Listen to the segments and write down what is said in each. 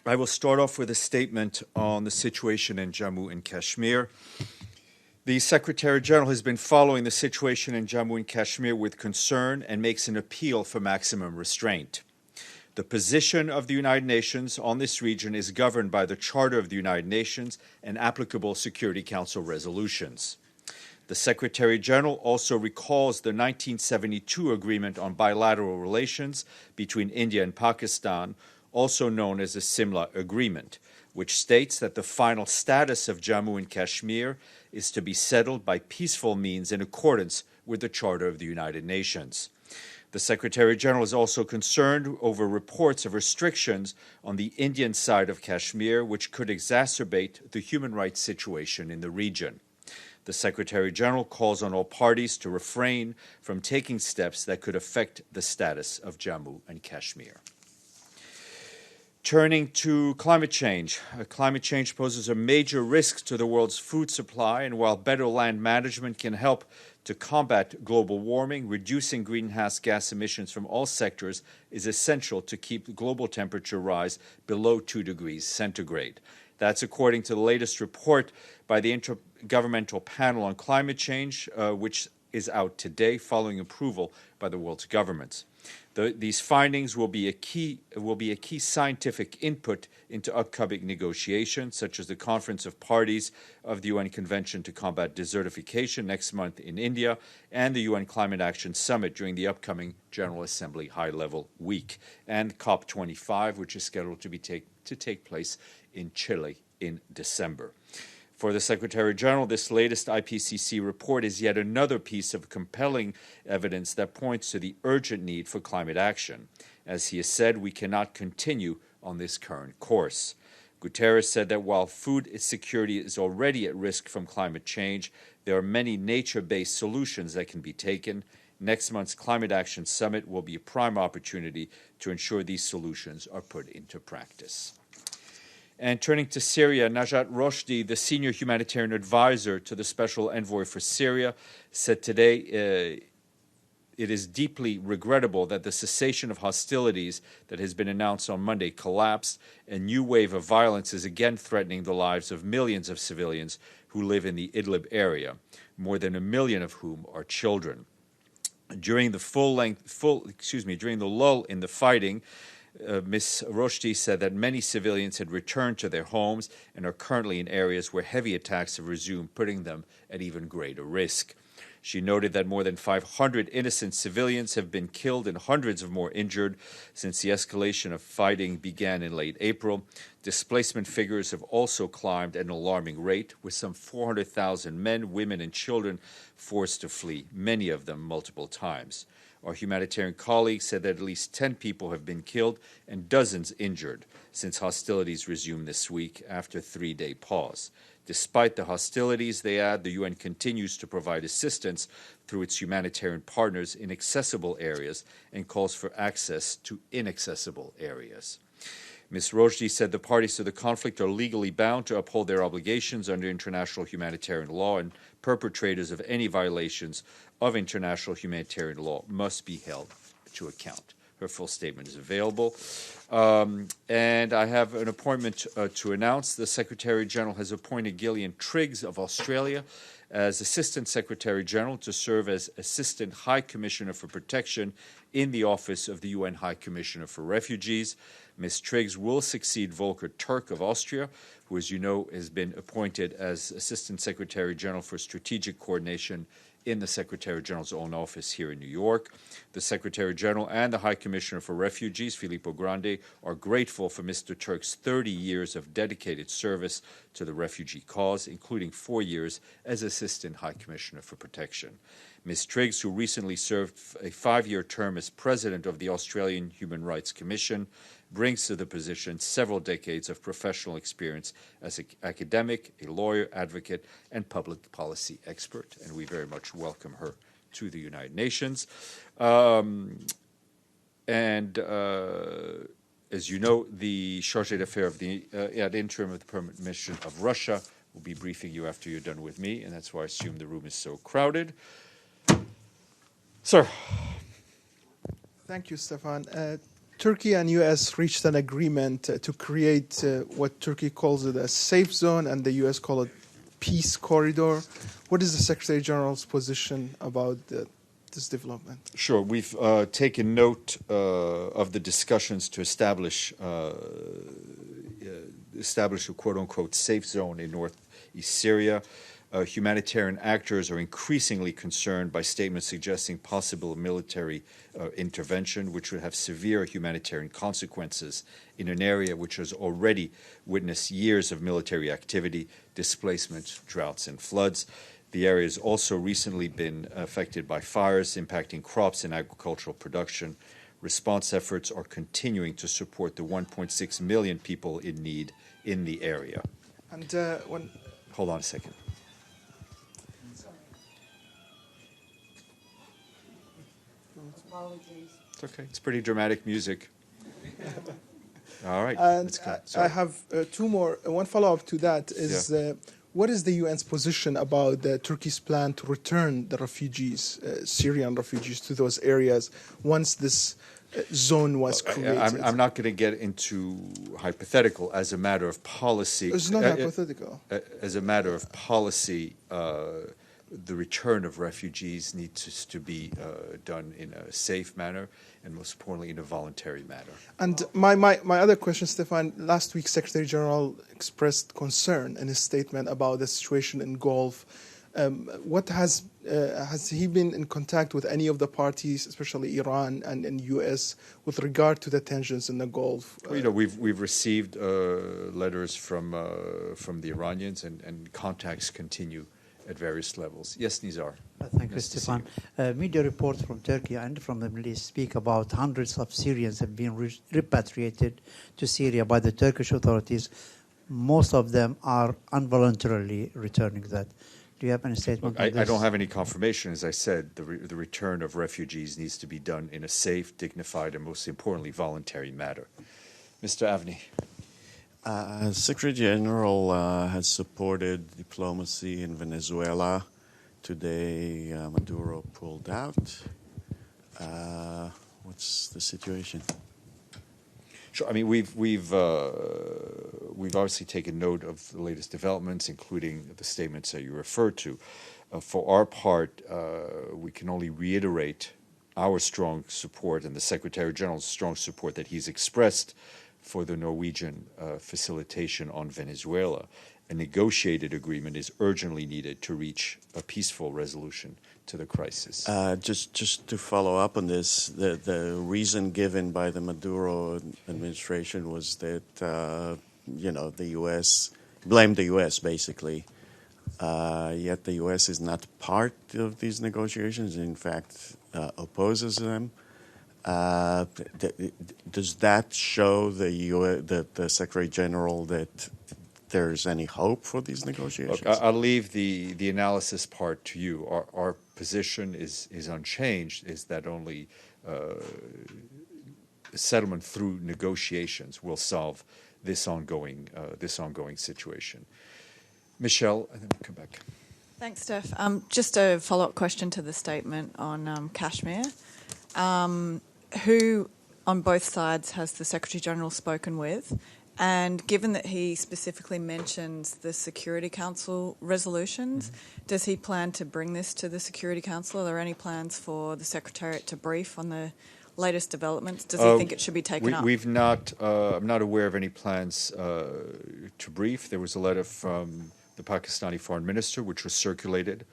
I will start off with a statement on the situation in Jammu and Kashmir. The Secretary General has been following the situation in Jammu and Kashmir with concern and makes an appeal for maximum restraint. The position of the United Nations on this region is governed by the Charter of the United Nations and applicable Security Council resolutions. The Secretary General also recalls the 1972 agreement on bilateral relations between India and Pakistan, also known as the Simla Agreement, which states that the final status of Jammu and Kashmir is to be settled by peaceful means in accordance with the Charter of the United Nations. The Secretary General is also concerned over reports of restrictions on the Indian side of Kashmir, which could exacerbate the human rights situation in the region. The Secretary General calls on all parties to refrain from taking steps that could affect the status of Jammu and Kashmir. Turning to climate change. Climate change poses a major risk to the world's food supply, and while better land management can help to combat global warming, reducing greenhouse gas emissions from all sectors is essential to keep the global temperature rise below 2 degrees centigrade. That's according to the latest report by the Intergovernmental Panel on Climate Change, which is out today following approval by the world's governments. These findings will be a key scientific input into upcoming negotiations, such as the Conference of Parties of the UN Convention to Combat Desertification next month in India and the UN Climate Action Summit during the upcoming General Assembly High-Level Week, and COP25, which is scheduled to take place in Chile in December. For the Secretary General, this latest IPCC report is yet another piece of compelling evidence that points to the urgent need for climate action. As he has said, we cannot continue on this current course. Guterres said that while food security is already at risk from climate change, there are many nature-based solutions that can be taken. Next month's Climate Action Summit will be a prime opportunity to ensure these solutions are put into practice. And turning to Syria, Najat Roshdi, the senior humanitarian advisor to the Special Envoy for Syria, said today it is deeply regrettable that the cessation of hostilities that has been announced on Monday collapsed. A new wave of violence is again threatening the lives of millions of civilians who live in the Idlib area, more than 1 million of whom are children. During the during the lull in the fighting, Ms. Roshdi said that many civilians had returned to their homes and are currently in areas where heavy attacks have resumed, putting them at even greater risk. She noted that more than 500 innocent civilians have been killed and hundreds of more injured since the escalation of fighting began in late April. Displacement figures have also climbed at an alarming rate, with some 400,000 men, women, and children forced to flee, many of them multiple times. Our humanitarian colleagues said that at least 10 people have been killed and dozens injured since hostilities resumed this week after a 3-day pause. Despite the hostilities, they add, the UN continues to provide assistance through its humanitarian partners in accessible areas and calls for access to inaccessible areas. Ms. Roshdi said the parties to the conflict are legally bound to uphold their obligations under international humanitarian law, and perpetrators of any violations of international humanitarian law must be held to account. Her full statement is available. And I have an appointment to announce. The Secretary General has appointed Gillian Triggs of Australia as Assistant Secretary General to serve as Assistant High Commissioner for Protection in the Office of the UN High Commissioner for Refugees. Ms. Triggs will succeed Volker Turk of Austria, who, as you know, has been appointed as Assistant Secretary General for Strategic Coordination in the Secretary General's own office here in New York. The Secretary General and the High Commissioner for Refugees, Filippo Grandi, are grateful for Mr. Turk's 30 years of dedicated service to the refugee cause, including 4 years as Assistant High Commissioner for Protection. Ms. Triggs, who recently served a 5-year term as President of the Australian Human Rights Commission, brings to the position several decades of professional experience as an academic, a lawyer, advocate, and public policy expert, and we very much welcome her to the United Nations. As you know, the Chargé d'Affaires of the ad interim of the Permanent Mission of Russia will be briefing you after you're done with me, and that's why I assume the room is so crowded. Sir. Thank you, Stéphane. Turkey and U.S. reached an agreement to create what Turkey calls it a safe zone and the U.S. call it peace corridor. What is the Secretary General's position about this development? Sure. We've taken note of the discussions to establish a quote-unquote safe zone in northeast Syria. Humanitarian actors are increasingly concerned by statements suggesting possible military intervention, which would have severe humanitarian consequences in an area which has already witnessed years of military activity, displacement, droughts, and floods. The area has also recently been affected by fires impacting crops and agricultural production. Response efforts are continuing to support the 1.6 million people in need in the area. And Hold on a second. Apologies. It's okay. It's pretty dramatic music. All right. And I have two more. One follow-up to that is what is the UN's position about Turkey's plan to return the refugees, Syrian refugees, to those areas once this zone was created? I'm not going to get into hypothetical. As a matter of policy, it's not hypothetical. As a matter of policy, the return of refugees needs to be done in a safe manner and, most importantly, in a voluntary manner. And my other question, Stéphane, last week Secretary General expressed concern in his statement about the situation in Gulf. What has he been in contact with any of the parties, especially Iran and U.S., with regard to the tensions in the Gulf? We've received letters from the Iranians, and contacts continue at various levels. Yes, Nizar. Thank you, Stéphane. Media reports from Turkey and from the Middle East speak about hundreds of Syrians have been repatriated to Syria by the Turkish authorities. Most of them are involuntarily returning that. Do you have any statement on this? I don't have any confirmation. As I said, the return of refugees needs to be done in a safe, dignified, and most importantly, voluntary manner. Mr. Avni. Secretary General has supported diplomacy in Venezuela. Today, Maduro pulled out. What's the situation? Sure. I mean, we've obviously taken note of the latest developments, including the statements that you referred to. For our part, we can only reiterate our strong support and the Secretary General's strong support that he's expressed for the Norwegian facilitation on Venezuela. A negotiated agreement is urgently needed to reach a peaceful resolution to the crisis. Just to follow up on this, the reason given by the Maduro administration was that the U.S. blamed the U.S. basically. Yet the U.S. is not part of these negotiations. In fact, opposes them. Does that show the Secretary General that there's any hope for these negotiations? Look, I'll leave the analysis part to you. Our position is unchanged, is that only settlement through negotiations will solve this ongoing situation. Michelle, and then we'll come back. Thanks, Steph. Just a follow-up question to the statement on Kashmir. Who on both sides has the Secretary General spoken with? And given that he specifically mentions the Security Council resolutions, does he plan to bring this to the Security Council? Are there any plans for the Secretariat to brief on the latest developments? Does he think it should be taken up? I'm not aware of any plans to brief. There was a letter from the Pakistani Foreign Minister, which was circulated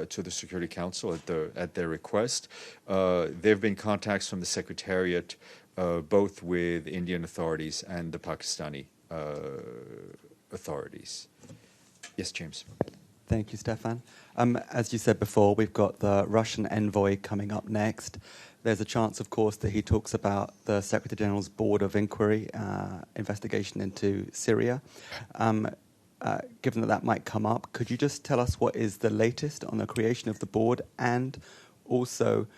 to the Security Council at their request. There have been contacts from the Secretariat, both with Indian authorities and the Pakistani authorities. Yes, James. Thank you, Stéphane. As you said before, we've got the Russian envoy coming up next. There's a chance, of course, that he talks about the Secretary General's Board of Inquiry investigation into Syria. Given that might come up, could you just tell us what is the latest on the creation of the board, and also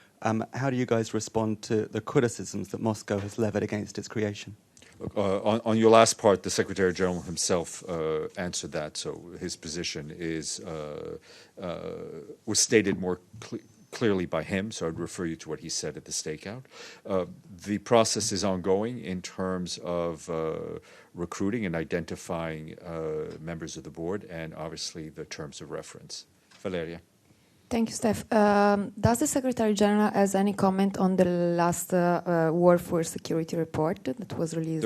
how do you guys respond to the criticisms that Moscow has levied against its creation? Look, on your last part, the Secretary General himself answered that, so his position was stated more clearly by him, so I'd refer you to what he said at the stakeout. The process is ongoing in terms of recruiting and identifying members of the board and obviously the terms of reference. Valeria. Thank you, Steph. Does the Secretary General has any comment on the last World Food Security Report that was released?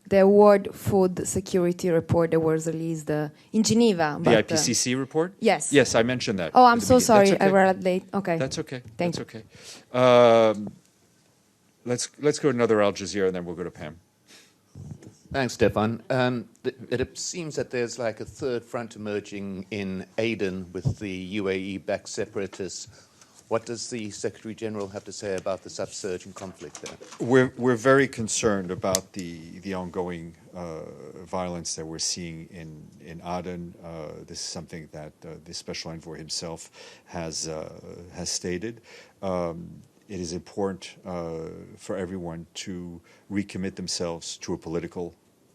The World Food Security Report that was released in Geneva. The IPCC report? Yes. Yes, I mentioned that. Oh, I'm so sorry. Okay. I read it late. Okay. That's okay. Thank That's you. okay. Let's go to another Al Jazeera, and then we'll go to Pam. Thanks, Stéphane. It seems that there's like a third front emerging in Aden with the UAE-backed separatists. What does the Secretary General have to say about this upsurge in conflict there? We're very concerned about the ongoing violence that we're seeing in Aden. This is something that the Special Envoy himself has stated. It is important for everyone to recommit themselves to a political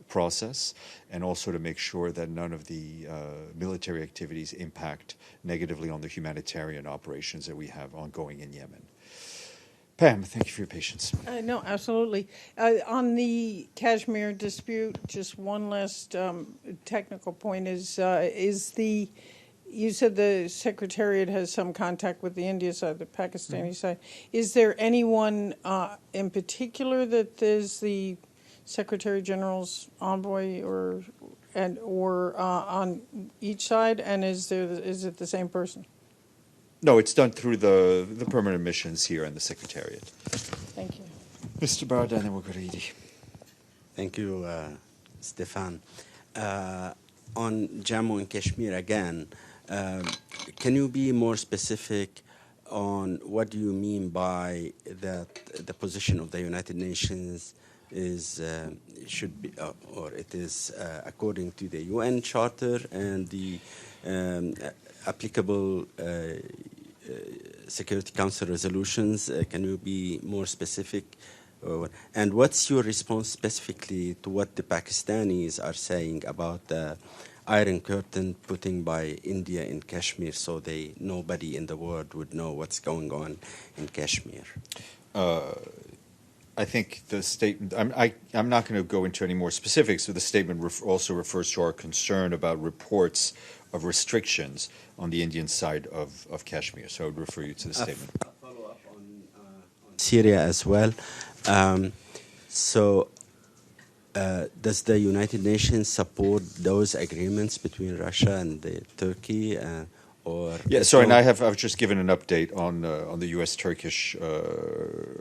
process and also to make sure that none of the military activities impact negatively on the humanitarian operations that we have ongoing in Yemen. Pam, thank you for your patience. No, absolutely. On the Kashmir dispute, just one last technical point you said the Secretariat has some contact with the India side, the Pakistani side. Is there anyone in particular that is the Secretary General's envoy or on each side, and is it the same person? No, it's done through the permanent missions here and the Secretariat. Thank you. Mr. Barda, and then we'll go to Edie. Thank you, Stéphane. On Jammu and Kashmir again, can you be more specific on what do you mean by that the position of the United Nations is should be or it is according to the UN Charter and the applicable Security Council resolutions? Can you be more specific? And what's your response specifically to what the Pakistanis are saying about the Iron Curtain putting by India in Kashmir, so nobody in the world would know what's going on in Kashmir? I think the statement, I'm not going to go into any more specifics, but the statement also refers to our concern about reports of restrictions on the Indian side of Kashmir. So I would refer you to the statement. A follow-up on Syria as well. Does the United Nations support those agreements between Russia and Turkey? And I've just given an update on the U.S.-Turkish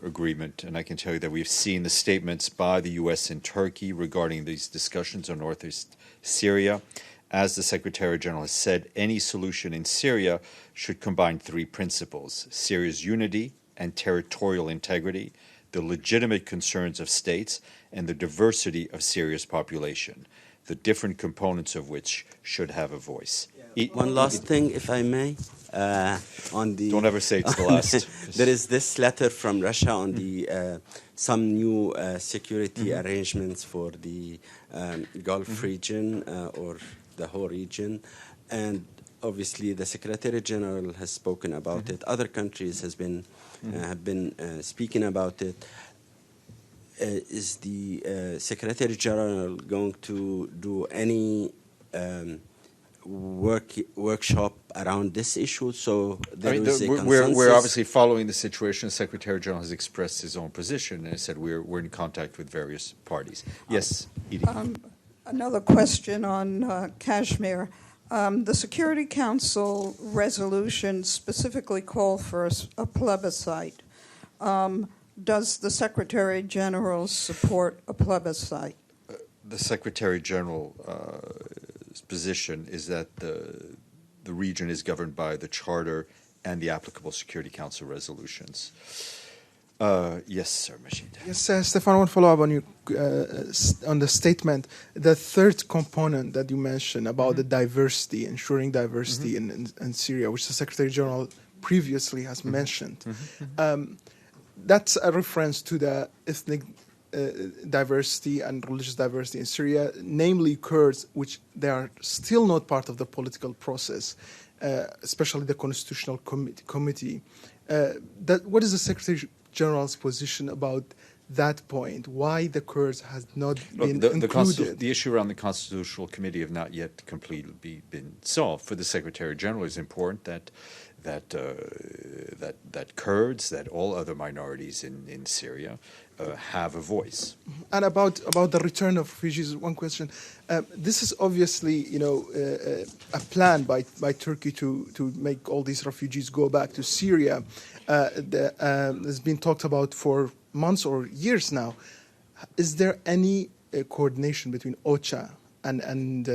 agreement, and I can tell you that we've seen the statements by the U.S. and Turkey regarding these discussions on northeast Syria. As the Secretary General has said, any solution in Syria should combine three principles: Syria's unity and territorial integrity, the legitimate concerns of states, and the diversity of Syria's population, the different components of which should have a voice. One last thing, if I may. Don't ever say it's the last. There is this letter from Russia on the some new security arrangements for the Gulf region or the whole region, and obviously the Secretary General has spoken about it. Other countries have been speaking about it. Is the Secretary General going to do any workshop around this issue? So we're obviously following the situation. The Secretary General has expressed his own position and said we're in contact with various parties. Yes, Edie. Another question on Kashmir. The Security Council resolution specifically called for a plebiscite. Does the Secretary General support a plebiscite? The Secretary General's position is that the region is governed by the Charter and the applicable Security Council resolutions. Yes, sir, Majid. Yes, Stéphane, I want to follow up on you on the statement. The third component that you mentioned about the diversity, ensuring diversity in Syria, which the Secretary General previously has mentioned. That's a reference to the ethnic diversity and religious diversity in Syria, namely Kurds, which they are still not part of the political process. especially the Constitutional Committee. What is the Secretary General's position about that point? Why the Kurds has not been included? The issue around the Constitutional Committee have not yet completely been solved. For the Secretary General, it's important that Kurds, that all other minorities in Syria, have a voice. And about the return of refugees, one question. This is obviously, a plan by Turkey to make all these refugees go back to Syria. Has been talked about for months or years now. Is there any coordination between OCHA and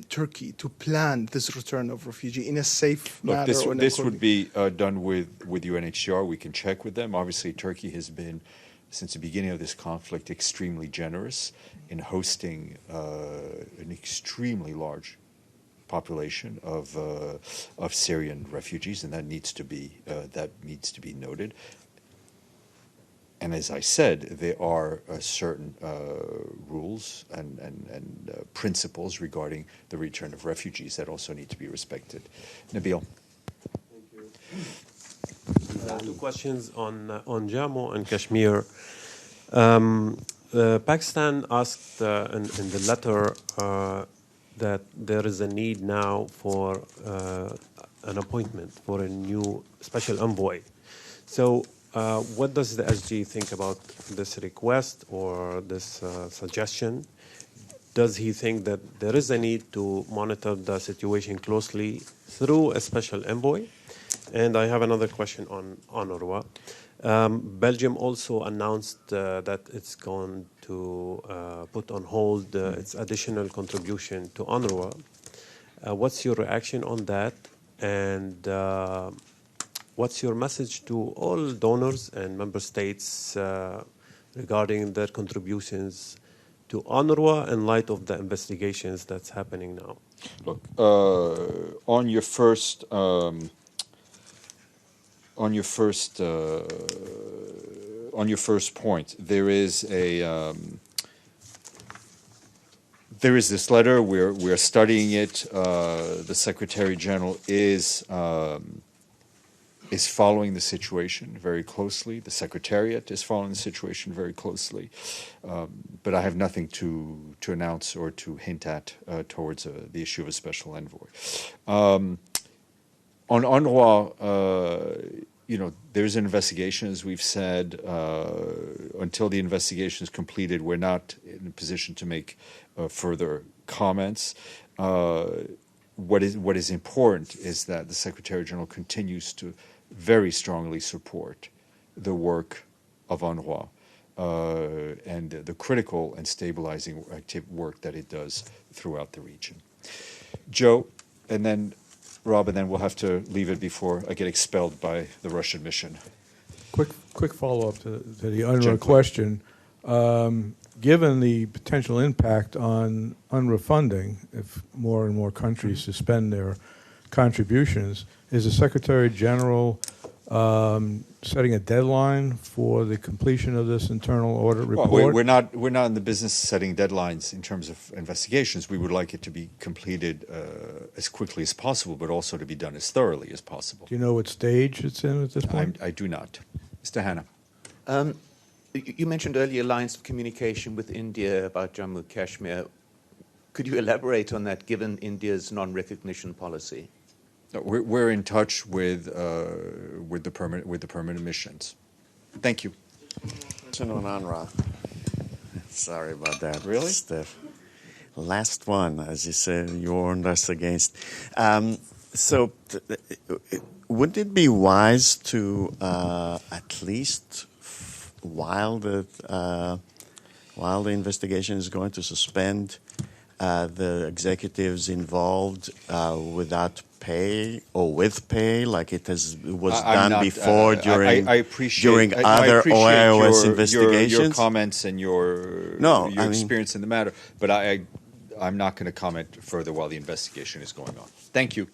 Turkey to plan this return of refugee in a safe manner? This would be done with UNHCR. We can check with them. Obviously, Turkey has been, since the beginning of this conflict, extremely generous in hosting an extremely large population of Syrian refugees, and that needs to be noted. And as I said, there are certain rules and principles regarding the return of refugees that also need to be respected. Nabil. Thank you. Two questions on Jammu and Kashmir. Pakistan asked in the letter that there is a need now for an appointment for a new special envoy. So what does the SG think about this request or this suggestion? Does he think that there is a need to monitor the situation closely through a special envoy? And I have another question on UNRWA. Belgium also announced that it's going to put on hold its additional contribution to UNRWA. What's your reaction on that? And what's your message to all donors and member states regarding their contributions to UNRWA in light of the investigations that's happening now? Look, on your first point, there is this letter. We're studying it. The Secretary General is following the situation very closely. The Secretariat is following the situation very closely. But I have nothing to announce or to hint at towards the issue of a special envoy. On UNRWA, there's an investigation, as we've said. Until the investigation is completed, we're not in a position to make further comments. What is important is that the Secretary General continues to very strongly support the work of UNRWA and the critical and stabilizing work that it does throughout the region. Joe, and then Rob, and then we'll have to leave it before I get expelled by the Russian mission. Quick follow-up to the UNRWA question. Given the potential impact on UNRWA funding, if more and more countries suspend their contributions, is the Secretary General setting a deadline for the completion of this internal audit report? Well, we're not in the business of setting deadlines in terms of investigations. We would like it to be completed as quickly as possible, but also to be done as thoroughly as possible. Do you know what stage it's in at this point? I do not. Mr. Hanna. You mentioned earlier lines of communication with India about Jammu and Kashmir. Could you elaborate on that, given India's non-recognition policy? We're in touch with the permanent missions. Thank you. Question on UNRWA. Sorry about that. Really, Steph? Last one, as you said, you warned us against. So, would it be wise to at least while the investigation is going to suspend the executives involved without pay or with pay, like it was done before during other OIOS investigations? Your comments and your experience in the matter, but I'm not going to comment further while the investigation is going on. Thank you.